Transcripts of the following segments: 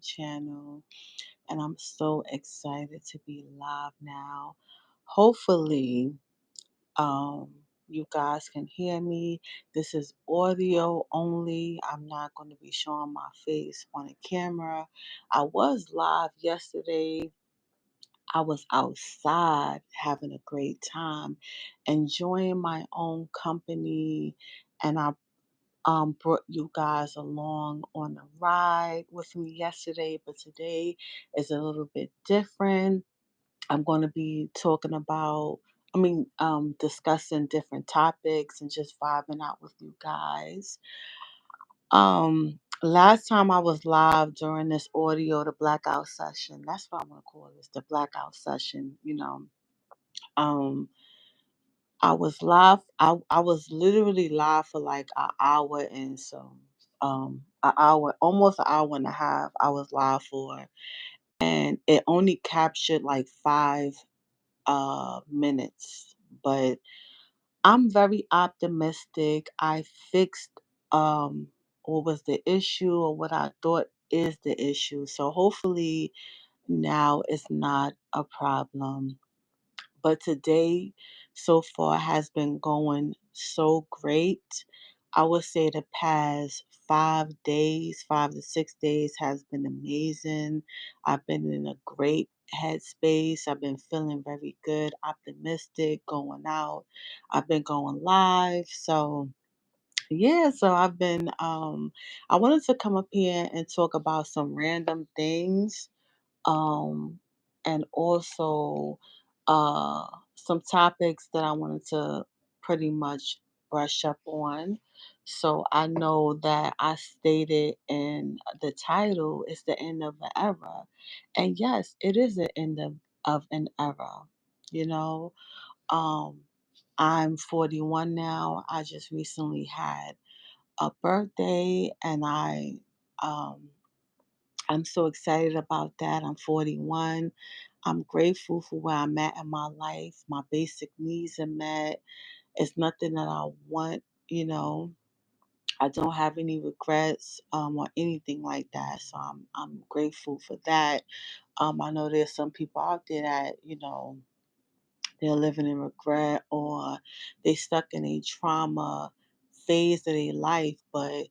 channel, and I'm so excited to be live now. Hopefully, um, you guys can hear me. This is audio only. I'm not going to be showing my face on a camera. I was live yesterday. I was outside having a great time, enjoying my own company, and I brought you guys along on a ride with me yesterday, but today is a little bit different. I'm going to be talking about, discussing different topics and just vibing out with you guys. Last time I was live during this audio, the blackout session. That's what I'm gonna call this, the blackout session. Um, I was live. I was literally live for like an hour and some, an hour, almost an hour and a half. I was live for, and it only captured like 5 minutes. But I'm very optimistic. I fixed what was the issue or what I thought is the issue. So hopefully now it's not a problem. But today so far has been going so great. I would say the past 5 days, 5 to 6 days has been amazing. I've been in a great headspace. I've been feeling very good, optimistic, going out. I've been going live. So yeah, so I wanted to come up here and talk about some random things, um, and also uh, some topics that I wanted to pretty much brush up on. So I know that I stated in the title, it's the end of an era. And yes, it is the end of an era. You know, um, I'm 41 now. I just recently had a birthday, and um, I'm so excited about that. I'm 41. I'm grateful for where I'm at in my life. My basic needs are met. It's nothing that I want, you know. I don't have any regrets or anything like that. So I'm grateful for that. I know there's some people out there that, they're living in regret or they stuck in a trauma phase of their life. But,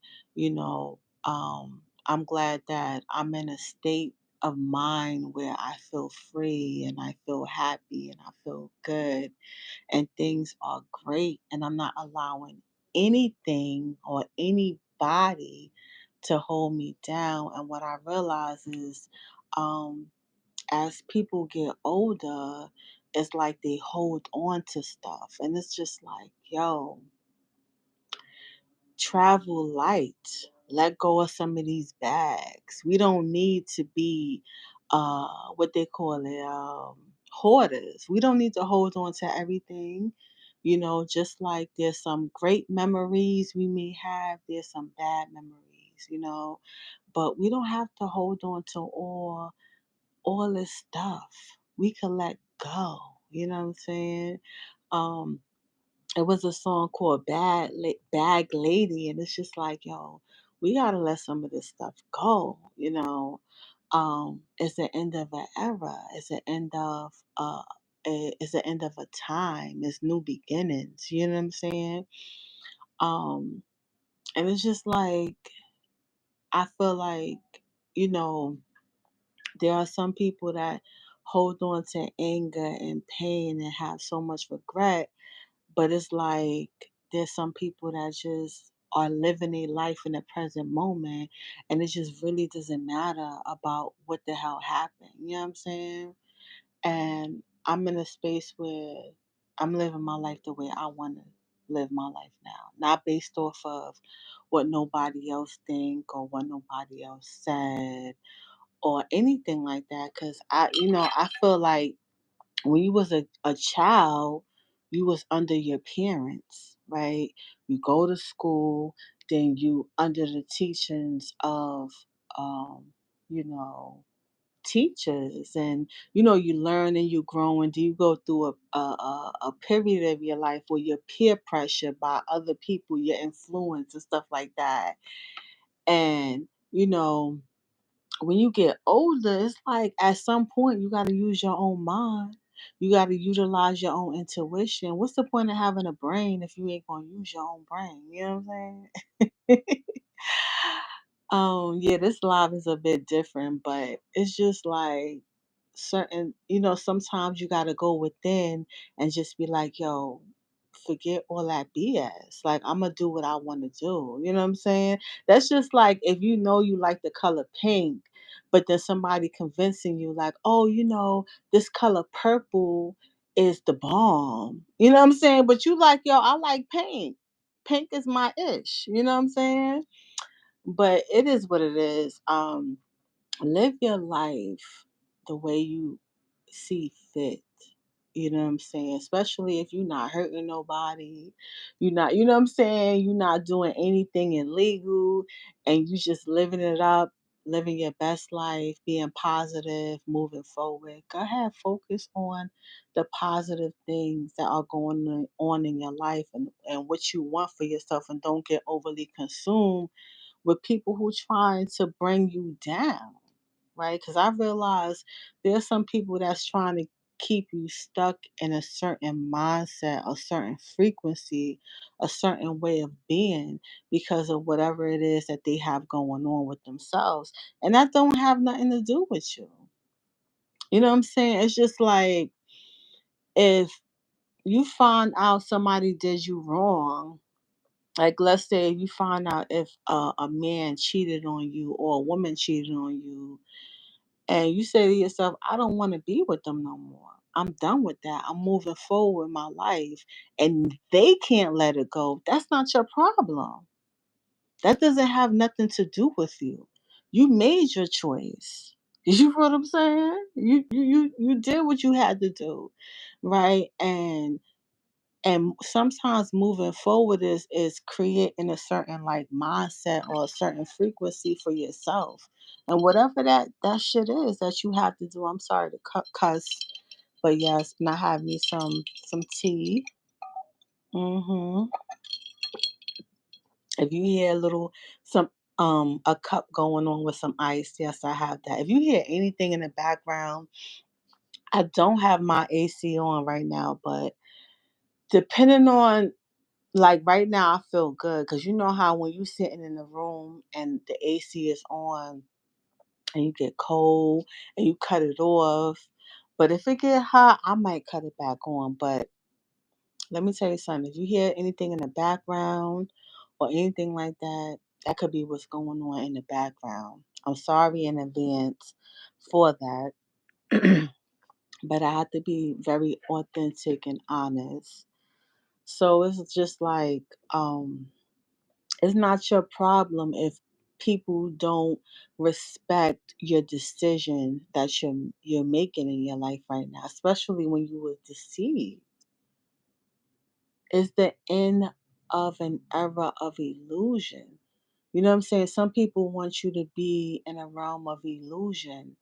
I'm glad that I'm in a state of mind where I feel free and I feel happy and I feel good and things are great. And I'm not allowing anything or anybody to hold me down. And what I realize is, um, as people get older, it's like they hold on to stuff. And it's just like, yo, travel light. Let go of some of these bags. We don't need to be what they call it, hoarders. We don't need to hold on to everything. Just like there's some great memories we may have, there's some bad memories. But we don't have to hold on to all this stuff. We can let go. You know what I'm saying? Um, it was a song called Bag Lady, and it's just like, yo, we gotta let some of this stuff go. It's the end of an era. It's the end of a time. It's new beginnings. You know what I'm saying? Um, and it's just like I feel like, you know, there are some people that hold on to anger and pain and have so much regret, but it's like there's some people that just are living a life in the present moment, and it just really doesn't matter about what the hell happened. You know what I'm saying? And I'm in a space where I'm living my life the way I want to live my life now, not based off of what nobody else think or what nobody else said or anything like that. Cause I feel like when you was a child, you was under your parents, right? You go to school, then you under the teachings of, um, you know, teachers, and you learn and you grow, and then you go through a period of your life where you're peer pressure by other people, your influence and stuff like that, and when you get older, it's like at some point you gotta use your own mind. You gotta utilize your own intuition. What's the point of having a brain if you ain't gonna use your own brain? You know what I'm saying? Yeah, this live is a bit different, but it's just like certain, sometimes you gotta go within and just be like, yo, forget all that BS. Like, I'm gonna do what I wanna do. You know what I'm saying? That's just like if you know you like the color pink, but then somebody convincing you, like, oh, this color purple is the bomb. You know what I'm saying? But you like, yo, I like pink. Pink is my ish. You know what I'm saying? But it is what it is. Live your life the way you see fit. You know what I'm saying? Especially if you're not hurting nobody. You're not, you know what I'm saying? You're not doing anything illegal and you just living it up, living your best life, being positive, moving forward. Go ahead, focus on the positive things that are going on in your life and what you want for yourself, and don't get overly consumed with people who trying to bring you down, right? Because I realize there's some people that's trying to keep you stuck in a certain mindset, a certain frequency, a certain way of being because of whatever it is that they have going on with themselves. And that don't have nothing to do with you. You know what I'm saying? It's just like if you find out somebody did you wrong, like, let's say you find out if a man cheated on you or a woman cheated on you, and you say to yourself, I don't want to be with them no more. I'm done with that. I'm moving forward with my life. And they can't let it go. That's not your problem. That doesn't have nothing to do with you. You made your choice. You know what I'm saying? You did what you had to do, right? And sometimes moving forward is creating a certain like mindset or a certain frequency for yourself, and whatever that shit is that you have to do. I'm sorry to cuss, but yes, and I have me some tea. Hmm. If you hear a little some a cup going on with some ice, yes, I have that. If you hear anything in the background, I don't have my AC on right now, but depending on, like, right now, I feel good because you know how when you sitting in the room and the AC is on and you get cold and you cut it off. But if it get hot, I might cut it back on. But let me tell you something. If you hear anything in the background or anything like that, that could be what's going on in the background. I'm sorry in advance for that. But I have to be very authentic and honest. So it's just like, it's not your problem if people don't respect your decision that you're making in your life right now, especially when you were deceived. It's the end of an era of illusion. You know what I'm saying? Some people want you to be in a realm of illusion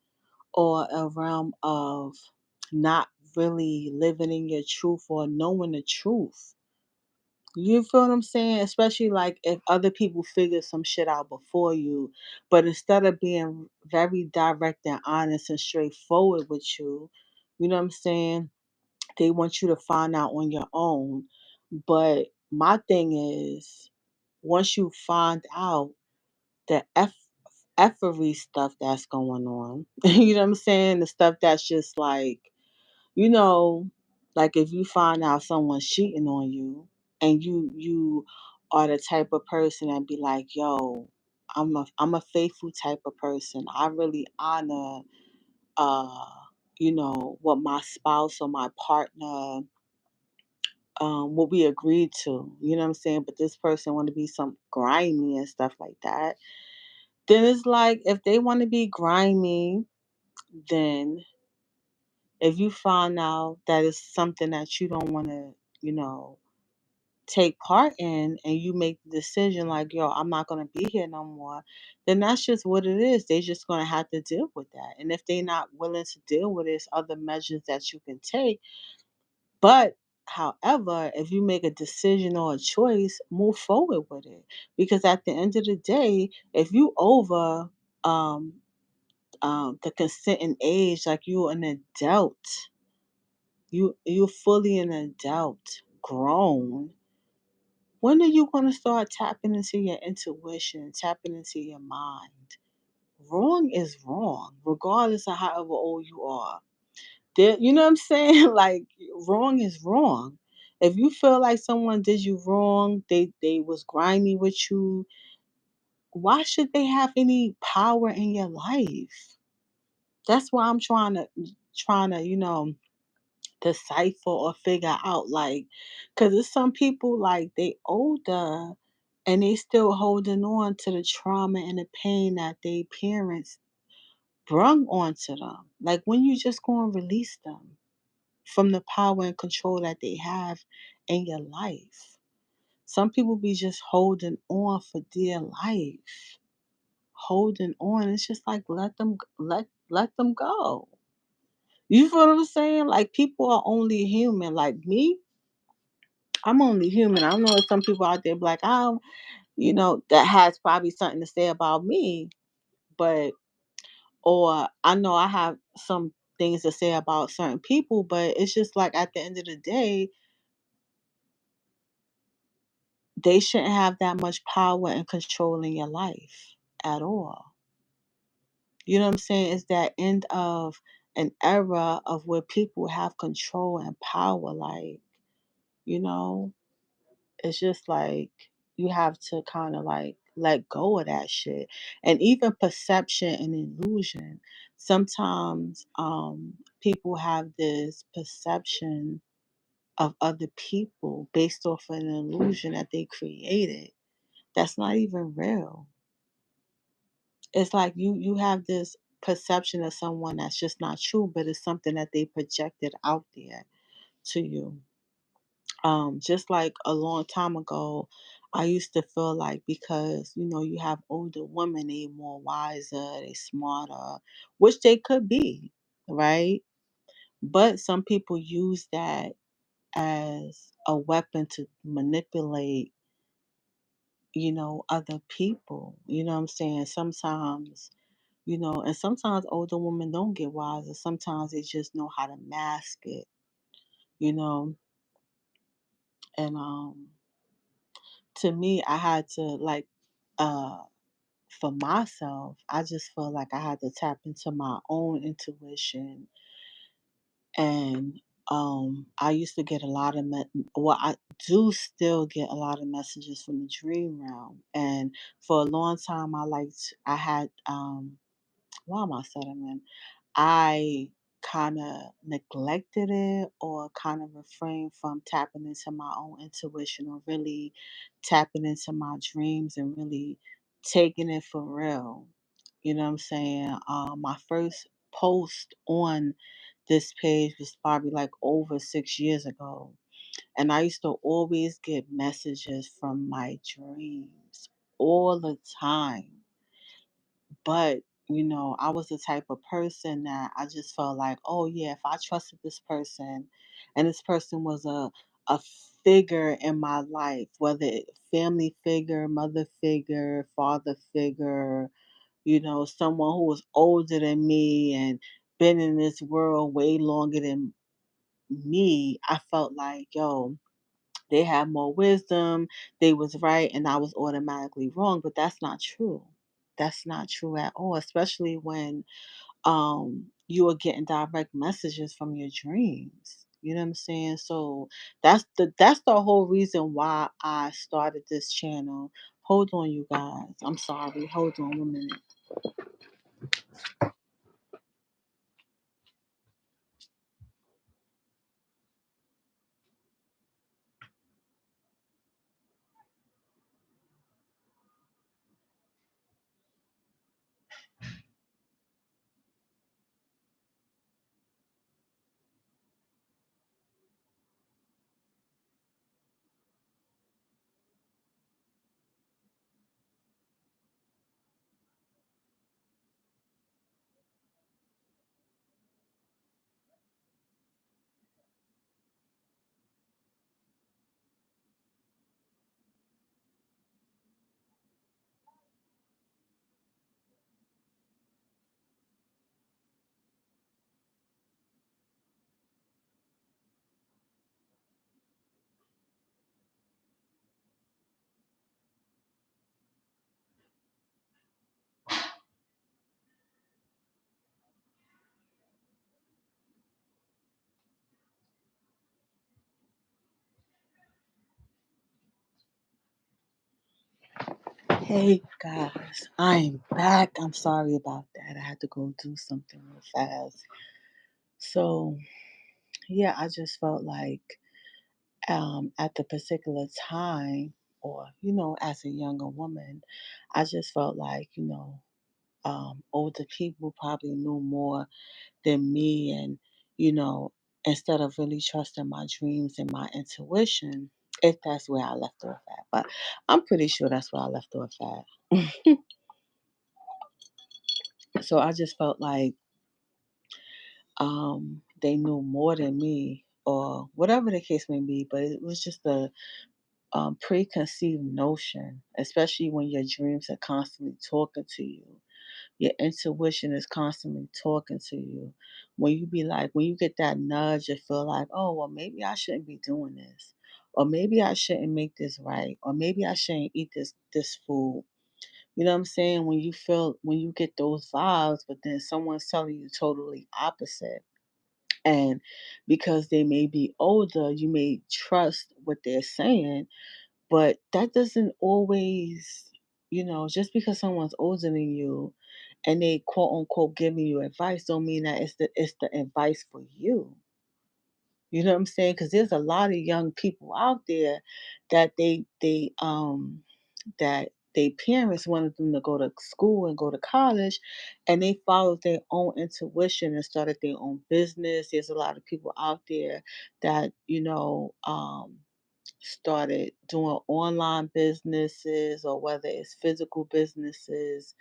or a realm of not really living in your truth or knowing the truth. You feel what I'm saying? Especially like if other people figure some shit out before you, but instead of being very direct and honest and straightforward with you, you know what I'm saying? They want you to find out on your own. But my thing is, once you find out the effery stuff that's going on, you know what I'm saying? The stuff that's just like, you know, like if you find out someone's cheating on you and you are the type of person that be like, yo, I'm a faithful type of person. I really honor uh, what my spouse or my partner what we agreed to. You know what I'm saying? But this person want to be some grimy and stuff like that. Then it's like if they want to be grimy, then if you find out that it's something that you don't want to, you know, take part in, and you make the decision like, yo, I'm not going to be here no more, then that's just what it is. They just going to have to deal with that. And if they're not willing to deal with it, it's other measures that you can take. But however, if you make a decision or a choice, move forward with it. Because at the end of the day, if you over um the consenting age, like you're an adult. You're fully an adult, grown. When are you gonna start tapping into your intuition, tapping into your mind? Wrong is wrong, regardless of however old you are. You know what I'm saying? Like wrong is wrong. If you feel like someone did you wrong, they was grimy with you, why should they have any power in your life? That's why I'm trying to, decipher or figure out like cuz there's some people like they older and they still holding on to the trauma and the pain that their parents brung onto them. Like when you just going to release them from the power and control that they have in your life. Some people be just holding on for dear life. Holding on. It's just like let them go. You feel what I'm saying? Like people are only human. Like me, I'm only human. I don't know if some people out there be like, oh, that has probably something to say about me, but or I know I have some things to say about certain people, but it's just like at the end of the day, they shouldn't have that much power and control in your life at all. You know what I'm saying? It's that end of an era of where people have control and power. Like, you know, it's just like you have to kind of like let go of that shit. And even perception and illusion. Sometimes people have this perception of other people based off of an illusion that they created. That's not even real. It's like you have this perception of someone that's just not true, but it's something that they projected out there to you. Just like a long time ago, I used to feel like because you have older women, they more wiser, they smarter, which they could be, right? But some people use that as a weapon to manipulate, other people. You know what I'm saying? Sometimes, and sometimes older women don't get wiser. Sometimes they just know how to mask it, you know. And to me, I had to like uh for myself, I just felt like I had to tap into my own intuition. And I used to get a lot of I do still get a lot of messages from the dream realm. And for a long time I had why am I stuttering? I kind of neglected it or kind of refrained from tapping into my own intuition or really tapping into my dreams and really taking it for real. You know what I'm saying? My first post on this page was probably like over 6 years ago. And I used to always get messages from my dreams all the time. But, I was the type of person that I just felt like, oh yeah, if I trusted this person and this person was a figure in my life, whether family figure, mother figure, father figure, someone who was older than me and been in this world way longer than me, I felt like, yo, they had more wisdom, they was right, and I was automatically wrong. But that's not true. That's not true at all, especially when you are getting direct messages from your dreams. You know what I'm saying? So that's the whole reason why I started this channel. Hold on, you guys. I'm sorry. Hold on 1 minute. Hey guys, I'm back. I'm sorry about that. I had to go do something real fast. So, yeah, I just felt like at the particular time, or, as a younger woman, I just felt like, older people probably knew more than me. And, you know, instead of really trusting my dreams and my intuition, if that's where I left off at. But I'm pretty sure that's where I left off at. So I just felt like they knew more than me, or whatever the case may be, but it was just a preconceived notion, especially when your dreams are constantly talking to you. Your intuition is constantly talking to you. When you get that nudge, you feel like, oh, well, maybe I shouldn't be doing this, or maybe I shouldn't make this right, or maybe I shouldn't eat this food. You know what I'm saying? When you get those vibes, but then someone's telling you totally opposite. And because they may be older, you may trust what they're saying, but that doesn't always, just because someone's older than you and they quote unquote giving you advice don't mean that it's the advice for you. You know what I'm saying? Because there's a lot of young people out there that that they parents wanted them to go to school and go to college, and they followed their own intuition and started their own business. There's a lot of people out there that started doing online businesses, or whether it's physical businesses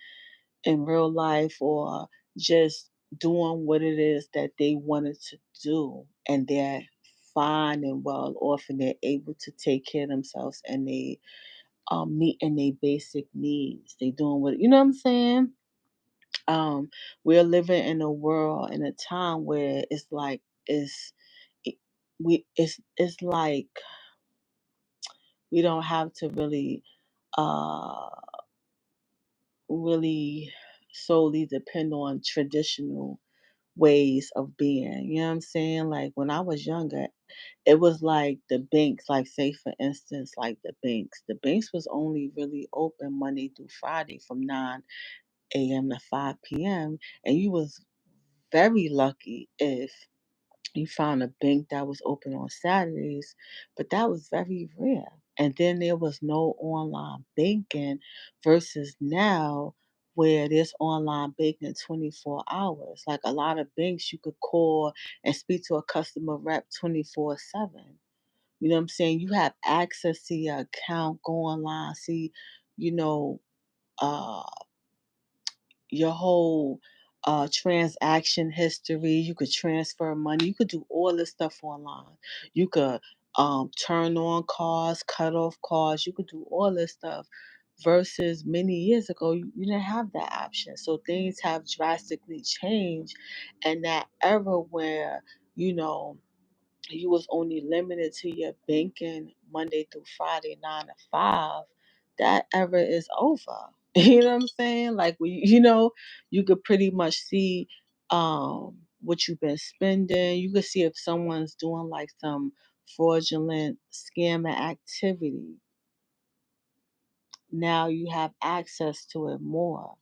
in real life, or just doing what it is that they wanted to do, and they're fine and well off, and they're able to take care of themselves, and they meeting their basic needs. They doing what, you know what I'm saying. We're living in a world, in a time where it's like it, it's like we don't have to uh really solely depend on traditional ways of being. You know what I'm saying? Like when I was younger, it was like the banks, like say for instance, like the banks. The banks was only really open Monday through Friday from 9 a.m. to 5 p.m. And you was very lucky if you found a bank that was open on Saturdays, but that was very rare. And then there was no online banking versus now where there's online banking 24 hours. Like a lot of banks you could call and speak to a customer rep 24/7. You know what I'm saying? You have access to your account, go online, see, you know, uh your whole transaction history. You could transfer money. You could do all this stuff online. You could turn on cars, cut off cars. You could do all this stuff. Versus many years ago, you didn't have that option. So things have drastically changed. And that era where, you know, you was only limited to your banking Monday through Friday, 9 to 5, that era is over. You know what I'm saying? Like you could pretty much see what you've been spending. You could see if someone's doing like some fraudulent scamming activity. Now you have access to it more.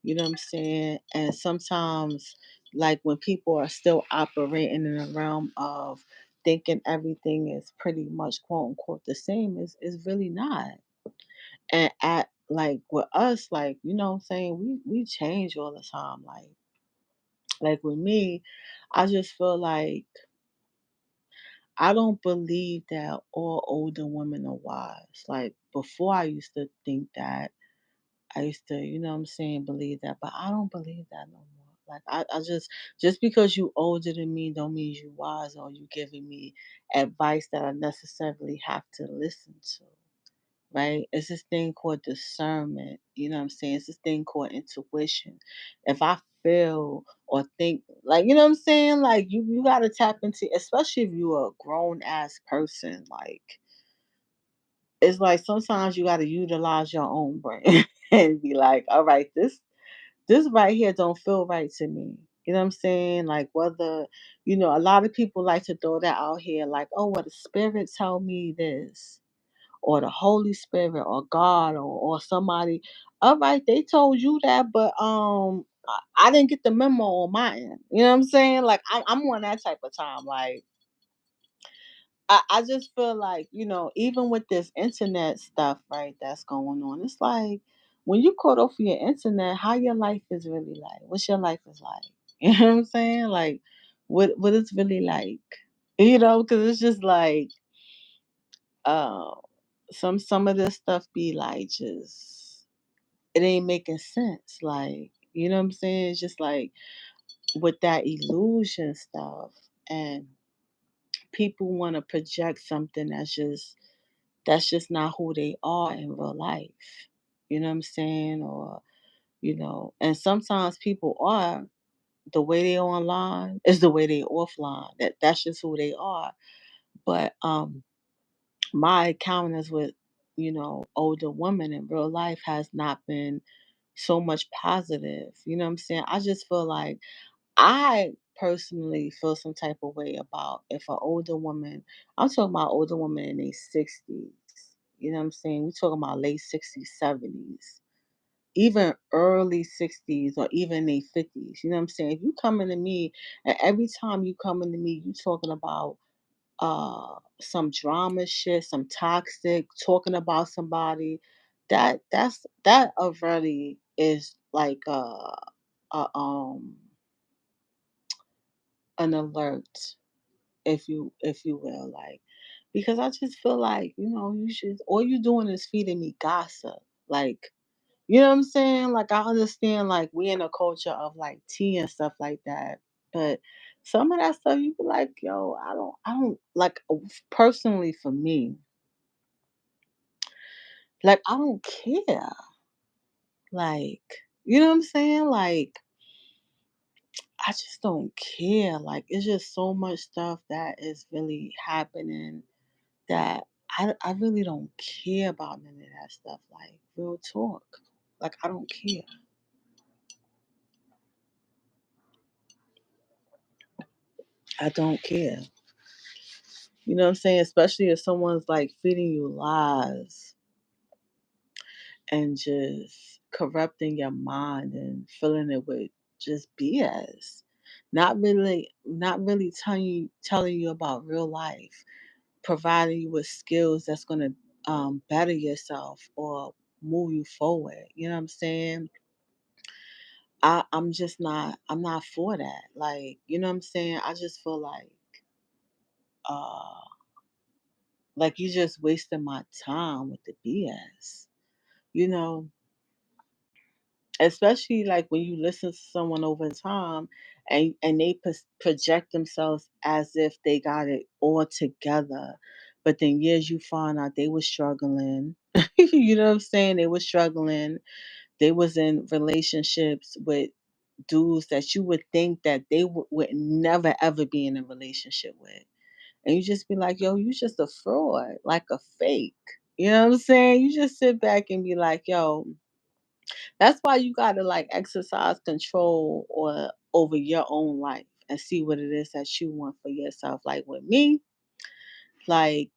You know what I'm saying? And sometimes, like when people are still operating in the realm of thinking everything is pretty much quote unquote the same, is really not. And at like with us, like, you know what I'm saying, we change all the time. Like with me, I just feel like I don't believe that all older women are wise. Like before I used to think that. I used to, you know what I'm saying, believe that, but I don't believe that no more. Like I just because you older than me don't mean you wise, or you giving me advice that I necessarily have to listen to. Right? It's this thing called discernment. You know what I'm saying? It's this thing called intuition. If I feel or think like, you know what I'm saying? Like you gotta tap into, especially if you're a grown ass person, like it's like sometimes you gotta utilize your own brain and be like, all right, this right here don't feel right to me. You know what I'm saying? Like whether, a lot of people like to throw that out here like, oh, well, the spirit told me this. or the Holy Spirit or God or somebody. All right, they told you that, but I didn't get the memo on my end. You know what I'm saying? Like I'm on that type of time. Like I just feel like, even with this internet stuff, right, that's going on, it's like when you caught off your internet, how your life is really like. What's your life is like? You know what I'm saying? Like what it's really like. Because it's just like uh some of this stuff be like just it ain't making sense. Like, you know what I'm saying? It's just like with that illusion stuff and people want to project something that's just not who they are in real life. You know what I'm saying? Or, and sometimes people are the way they online is the way they offline. That's just who they are. But my encounters with, older women in real life has not been so much positive. You know what I'm saying? I just feel like I personally feel some type of way about if an older woman, I'm talking about older woman in their 60s, you know what I'm saying? We're talking about late 60s, 70s, even early 60s or even their 50s, you know what I'm saying? If you coming to me and every time you coming to me, you talking about some drama shit, some toxic, talking about somebody, that already is like an alert, if you will, like because I just feel like, you should all you doing is feeding me gossip. Like, you know what I'm saying? Like I understand like we in a culture of like tea and stuff like that. But some of that stuff you be like, yo, I don't like personally for me, like I don't care. Like, you know what I'm saying? Like I just don't care. Like it's just so much stuff that is really happening that I really don't care about none of that stuff. Like real talk. Like I don't care. I don't care. You know what I'm saying? Especially if someone's like feeding you lies and just corrupting your mind and filling it with just BS. Not really telling you about real life, providing you with skills that's gonna better yourself or move you forward. You know what I'm saying? I'm not for that. Like, you know what I'm saying? I just feel uh like you just wasting my time with the BS. You know, especially like when you listen to someone over time and they project themselves as if they got it all together. But then years you find out they were struggling. You know what I'm saying? They were struggling. They was in relationships with dudes that you would think that they would never ever be in a relationship with. And you just be like, yo, you just a fraud, like a fake. You know what I'm saying? You just sit back and be like, yo, that's why you gotta like exercise control or over your own life and see what it is that you want for yourself. Like with me, like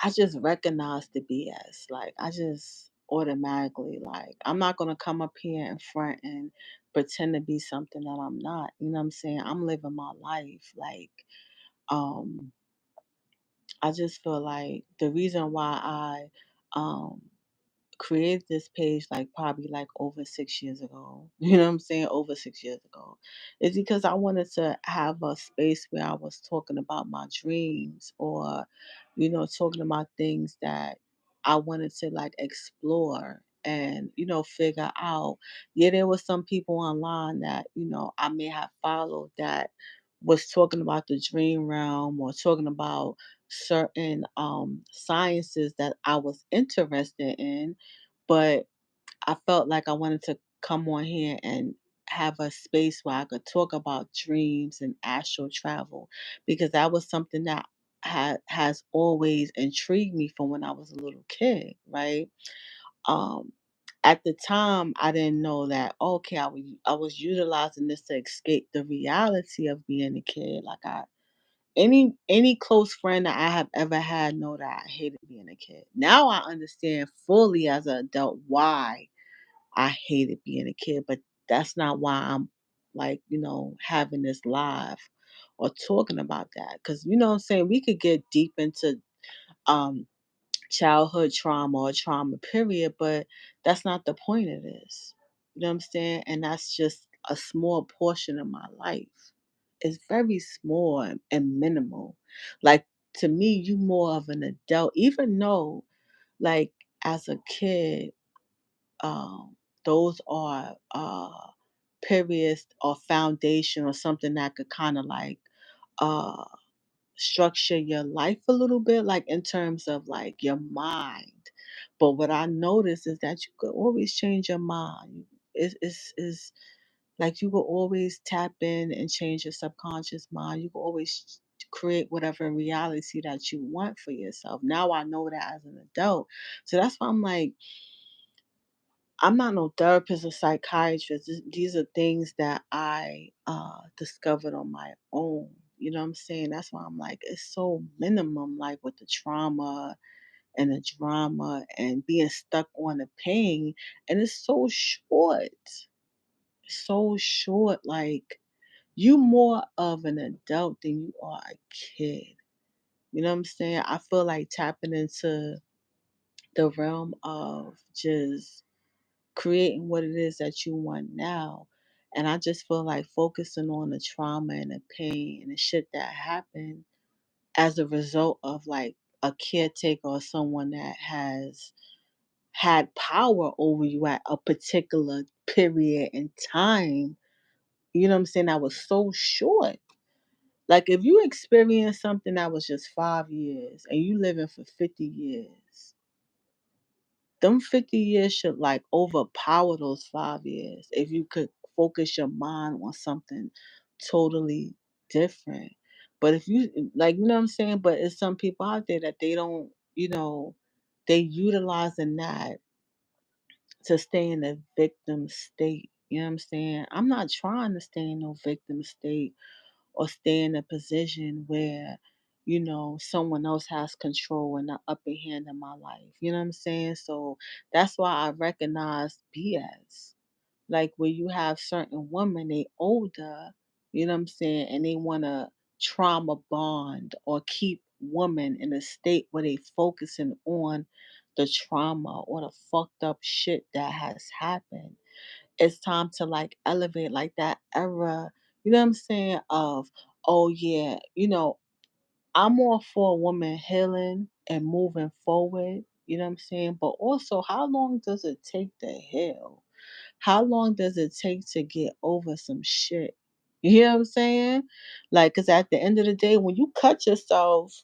I just recognize the BS. Like I just automatically like I'm not gonna come up here in front and pretend to be something that I'm not. You know what I'm saying? I'm living my life. Like um I just feel like the reason why I um created this page like probably like over 6 years ago. You know what I'm saying? Over 6 years ago. Is because I wanted to have a space where I was talking about my dreams or, talking about things that I wanted to like explore and, figure out. Yeah, there was some people online that, I may have followed that was talking about the dream realm or talking about certain sciences that I was interested in, but I felt like I wanted to come on here and have a space where I could talk about dreams and astral travel because that was something that has always intrigued me from when I was a little kid, right? Um at the time I didn't know that okay, I was utilizing this to escape the reality of being a kid. Like Any close friend that I have ever had know that I hated being a kid. Now I understand fully as an adult why I hated being a kid, but that's not why I'm like, having this live or talking about that. Cause you know what I'm saying? We could get deep into um childhood trauma or trauma period, but that's not the point of this. You know what I'm saying? And that's just a small portion of my life. It's very small and minimal. Like to me, you more of an adult, even though like as a kid, those are periods or foundation or something that could kind of like uh structure your life a little bit, like in terms of like your mind. But what I noticed is that you could always change your mind. It's like you will always tap in and change your subconscious mind. You can always create whatever reality that you want for yourself. Now I know that as an adult. So that's why I'm like, I'm not no therapist or psychiatrist. These are things that I discovered on my own. You know what I'm saying? That's why I'm like, it's so minimum, like with the trauma and the drama and being stuck on the pain. And it's so short. So short. Like, you more of an adult than you are a kid. You know what I'm saying? I feel like tapping into the realm of just creating what it is that you want now. And I just feel like focusing on the trauma and the pain and the shit that happened as a result of like a caretaker or someone that has had power over you at a particular period in time, you know what I'm saying? That was so short. Like if you experience something that was just 5 years and you living for 50 years, them 50 years should like overpower those 5 years if you could focus your mind on something totally different. But if you like, you know what I'm saying? But it's some people out there that they don't, they utilizing that to stay in a victim state. You know what I'm saying? I'm not trying to stay in no victim state or stay in a position where, someone else has control and the upper hand in my life. You know what I'm saying? So that's why I recognize BS. Like where you have certain women, they older, you know what I'm saying, and they wanna trauma bond or keep women in a state where they focusing on the trauma or the fucked up shit that has happened. It's time to like elevate like that era, you know what I'm saying, of oh yeah, I'm all for a woman healing and moving forward, you know what I'm saying? But also how long does it take to heal? How long does it take to get over some shit? You know what I'm saying? Like, cause at the end of the day, when you cut yourself,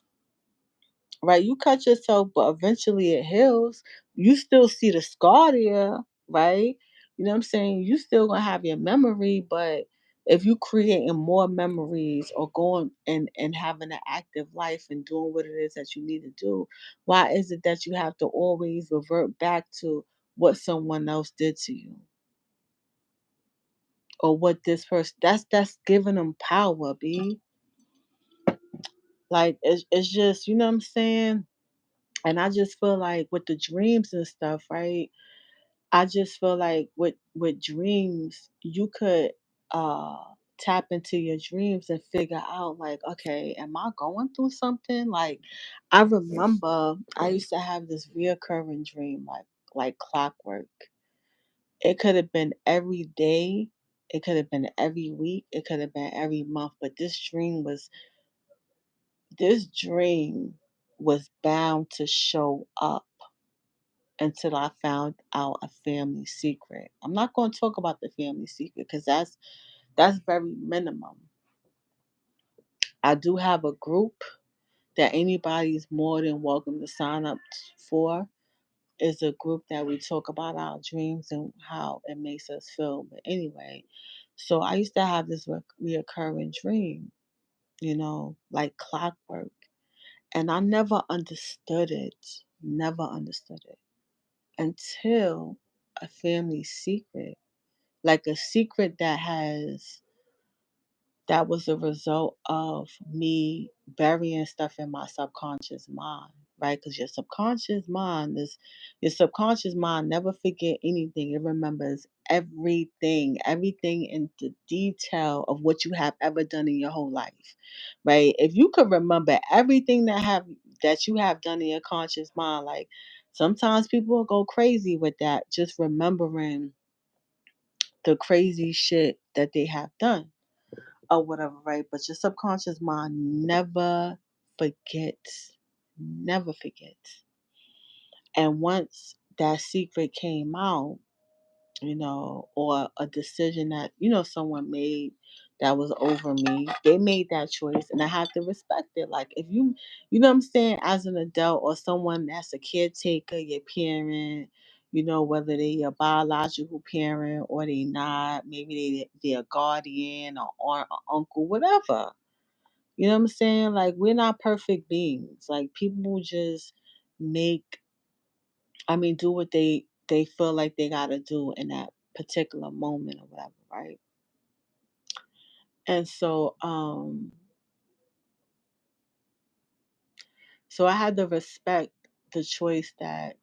right? You cut yourself, but eventually it heals. You still see the scar there, right? You know what I'm saying? You still gonna have your memory, but if you creating more memories or going and having an active life and doing what it is that you need to do, why is it that you have to always revert back to what someone else did to you or what this person? That's giving them power, b. Like it's just you know what I'm saying. And I just feel like with the dreams and stuff, right? I just feel like with dreams, you could uh tap into your dreams and figure out like, okay, am I going through something? Like I remember I used to have this reoccurring dream like clockwork. It could have been every day, it could have been every week, it could have been every month, but this dream was bound to show up until I found out a family secret. I'm not going to talk about the family secret because that's very minimum. I do have a group that anybody is more than welcome to sign up for. Is a group that we talk about our dreams and how it makes us feel. But anyway, so I used to have this reoccurring dream, like clockwork, and I never understood it. Never understood it until a family secret, like a secret that has that was a result of me burying stuff in my subconscious mind, right? Because your subconscious mind never forget anything. It remembers everything in the detail of what you have ever done in your whole life, right? If you could remember everything that you have done in your conscious mind, like sometimes people will go crazy with that, just remembering the crazy shit that they have done or whatever, right? But your subconscious mind never forgets, never forgets. And once that secret came out, or a decision that, someone made that was over me, they made that choice and I have to respect it. Like if you know what I'm saying, as an adult or someone that's a caretaker, your parent, whether they your biological parent or they not, maybe they're a guardian or aunt or uncle, whatever. You know what I'm saying? Like we're not perfect beings. Like people just make do what they feel like they gotta do in that particular moment or whatever, right? And so I had to respect the choice that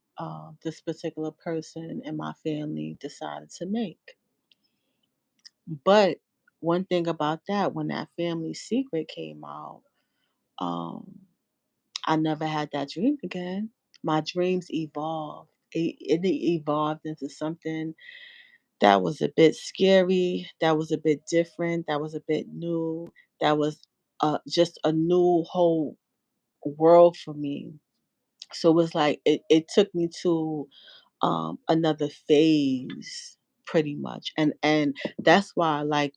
this particular person in my family decided to make. But one thing about that, when that family secret came out, um, I never had that dream again. My dreams evolved. It evolved into something that was a bit scary, that was a bit different, that was a bit new, that was just a new whole world for me. So it was like it took me to another phase pretty much. And that's why like,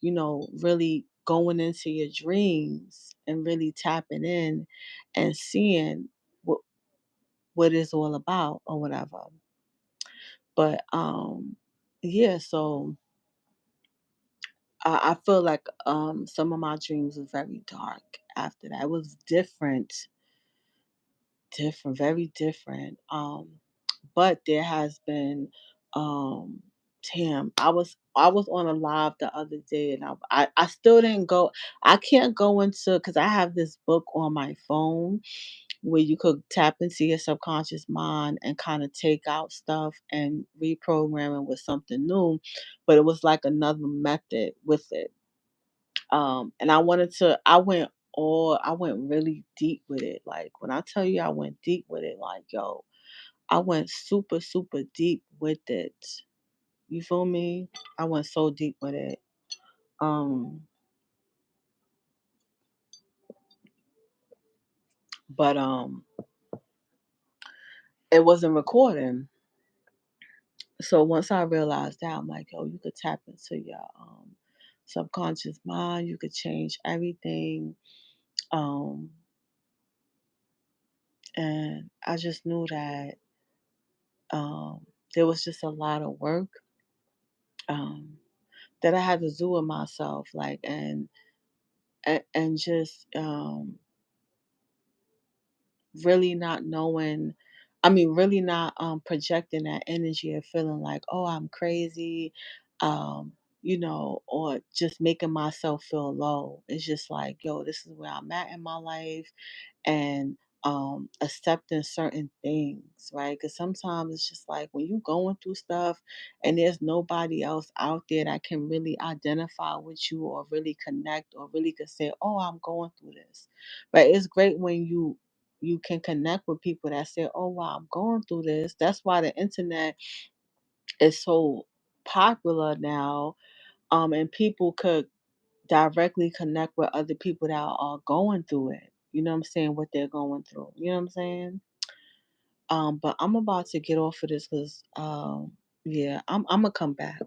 really going into your dreams and really tapping in and seeing what it's all about or whatever. But yeah, so I feel like some of my dreams was very dark after that. It was different, very different. But there has been um damn, I was on a live the other day and I still didn't go. I can't go into because I have this book on my phone where you could tap into your subconscious mind and kind of take out stuff and reprogram it with something new. But it was like another method with it. And I went really deep with it. Like when I tell you I went deep with it, like yo, I went super, super deep with it. You feel me? I went so deep with it. Um, but it wasn't recording. So once I realized that, I'm like, yo, you could tap into your subconscious mind. You could change everything. Um, and I just knew that there was just a lot of work um, that I had to do with myself, like, and just really not knowing. Really not projecting that energy of feeling like, oh, I'm crazy, um, or just making myself feel low. It's just like, yo, this is where I'm at in my life and accepting certain things, right? Because sometimes it's just like when you going through stuff and there's nobody else out there that can really identify with you or really connect or really could say, oh, I'm going through this. But it's great when you can connect with people that say, oh wow, I'm going through this. That's why the internet is so popular now. And people could directly connect with other people that are going through it. You know what I'm saying? What they're going through. You know what I'm saying? But I'm about to get off of this because yeah, I'm gonna come back.